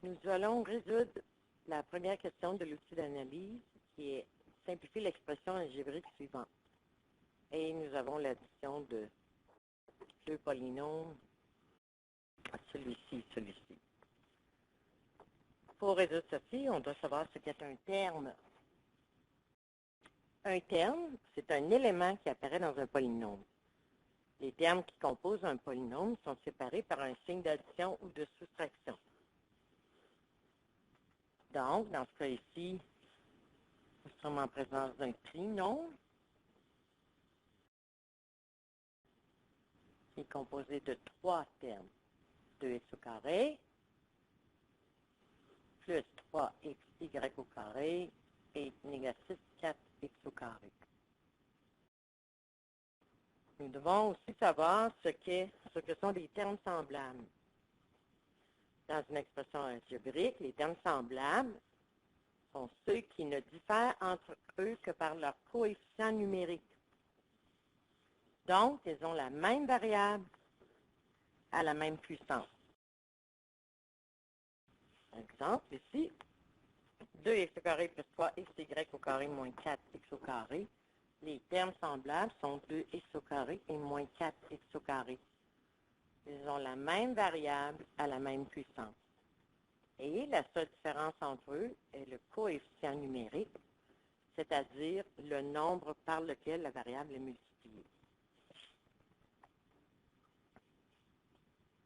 Nous allons résoudre la première question de l'outil d'analyse qui est simplifier l'expression algébrique suivante. Et nous avons l'addition de deux polynômes, celui-ci, celui-ci. Pour résoudre ceci, on doit savoir ce qu'est un terme. Un terme, c'est un élément qui apparaît dans un polynôme. Les termes qui composent un polynôme sont séparés par un signe d'addition ou de soustraction. Donc, dans ce cas ici, nous sommes en présence d'un trinôme qui est composé de trois termes. 2x au carré, plus 3xy au carré, et négatif 4x au carré. Nous devons aussi savoir ce que sont des termes semblables. Dans une expression algébrique, les termes semblables sont ceux qui ne diffèrent entre eux que par leur coefficient numérique. Donc, ils ont la même variable à la même puissance. Exemple, ici, 2x au carré plus 3xy au carré moins 4x au carré. Les termes semblables sont 2x au carré et moins 4x au carré. Ils ont la même variable à la même puissance. Et la seule différence entre eux est le coefficient numérique, c'est-à-dire le nombre par lequel la variable est multipliée.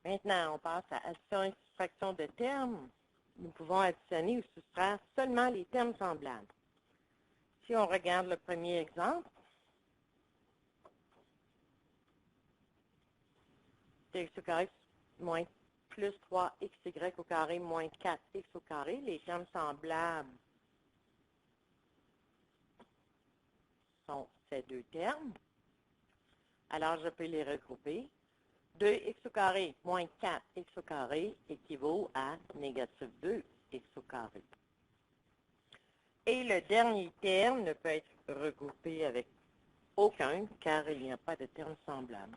Maintenant, on passe à addition et soustraction de termes. Nous pouvons additionner ou soustraire seulement les termes semblables. Si on regarde le premier exemple, 2x au carré moins plus 3xy au carré moins 4x au carré, les termes semblables sont ces deux termes. Alors, je peux les regrouper. 2x au carré moins 4x au carré équivaut à négatif 2x au carré. Et le dernier terme ne peut être regroupé avec aucun, car il n'y a pas de terme semblable.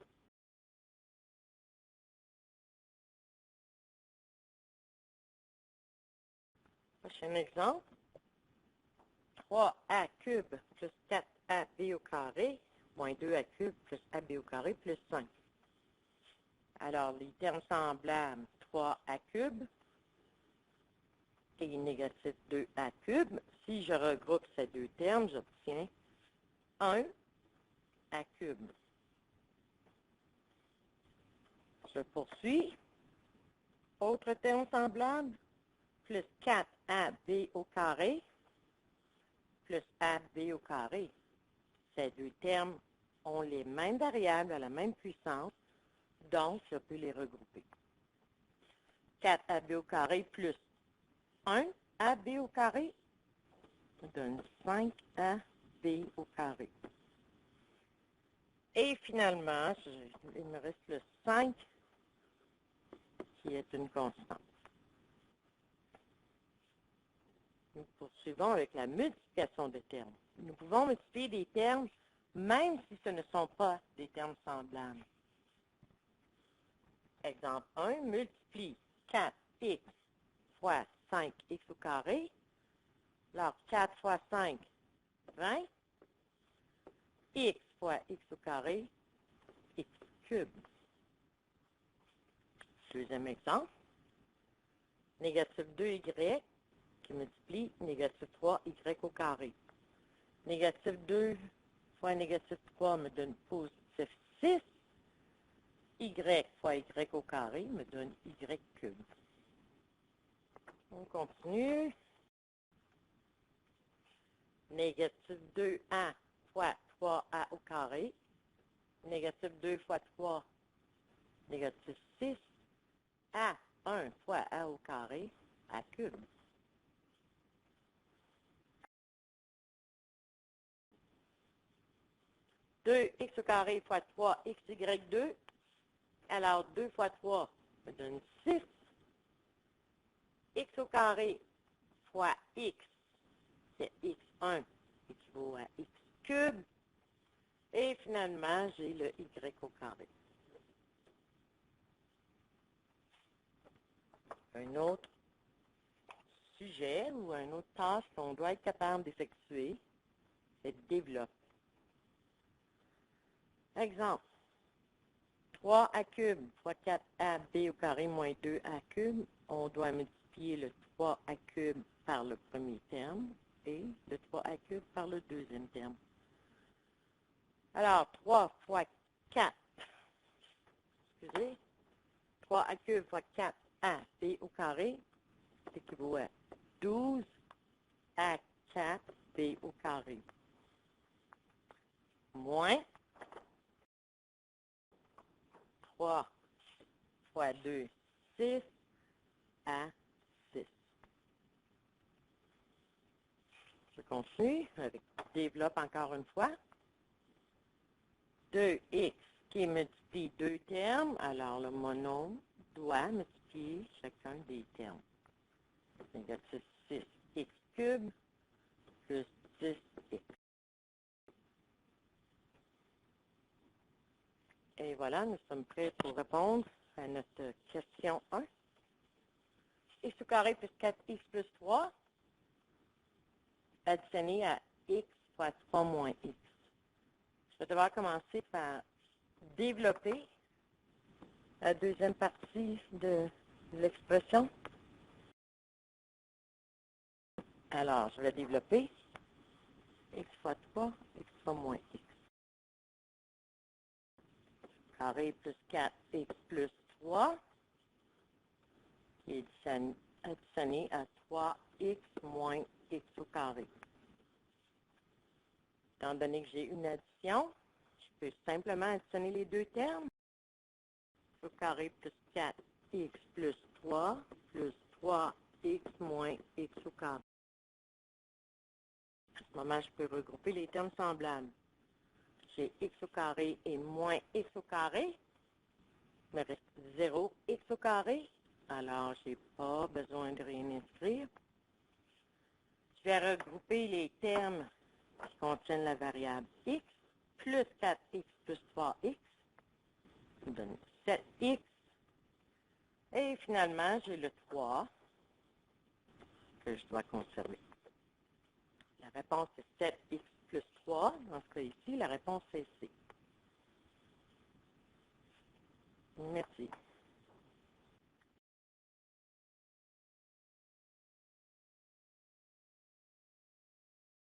Prochain exemple. 3a cube plus 4ab au carré moins 2a cube plus ab au carré plus 5. Alors, les termes semblables, 3a cube et négatif 2a cube. Si je regroupe ces deux termes, j'obtiens 1a cube. Je poursuis. Autre terme semblable, plus 4ab au carré plus ab au carré. Ces deux termes ont les mêmes variables à la même puissance, donc je peux les regrouper. 4ab au carré plus 1ab au carré donne 5ab au carré. Et finalement, il me reste le 5 qui est une constante. Nous poursuivons avec la multiplication de termes. Nous pouvons multiplier des termes même si ce ne sont pas des termes semblables. Exemple 1, multiplie 4x fois 5x au carré. Alors, 4 fois 5, 20. X fois x au carré, x cube. Deuxième exemple. Négatif 2y qui multiplie négatif 3y au carré. Négatif 2 fois négatif 3 me donne positif 6. Y fois y au carré me donne y cube. On continue. Négatif 2a fois 3a au carré. Négatif 2 fois 3, négatif 6. A1 fois a au carré, a cube. Deux x au carré fois 3 xy2. Alors, 2 fois 3 me donne 6. X au carré fois x, c'est x1 équivaut à x cube. Et finalement, j'ai le y au carré. Un autre sujet ou une autre tâche qu'on doit être capable d'effectuer, c'est développe. Exemple, 3a cube fois 4ab au carré moins 2a cube, on doit multiplier le 3a cube par le premier terme et le 3a cube par le deuxième terme. Alors, 3 fois 4, excusez, 3a cube fois 4ab au carré, c'est équivaut à 12 à 4b au carré. Moins 3 fois 2, 6 à 6. Je continue avec développe encore une fois. 2x qui multiplie deux termes, alors le monome doit multiplier chacun des termes. Négatif 6x cube plus 10x. Et voilà, nous sommes prêts pour répondre à notre question 1. X au carré plus 4x plus 3 additionné à x fois 3 moins x. Je vais devoir commencer par développer la deuxième partie de l'expression. Alors, je vais développer x fois 3, x fois moins x. Carré plus 4x plus 3, qui est additionné à 3x moins x au carré. Étant donné que j'ai une addition, je peux simplement additionner les deux termes. X au carré plus 4x plus 3 plus 3x moins x au carré. À ce moment, je peux regrouper les termes semblables. J'ai x au carré et moins x au carré. Il me reste 0x au carré. Alors, je n'ai pas besoin de rien inscrire. Je vais regrouper les termes qui contiennent la variable x plus 4x plus 3x. Ça me donne 7x. Et finalement, j'ai le 3 que je dois conserver. La réponse est 7x plus 3. Dans ce cas ici, la réponse est C. Merci.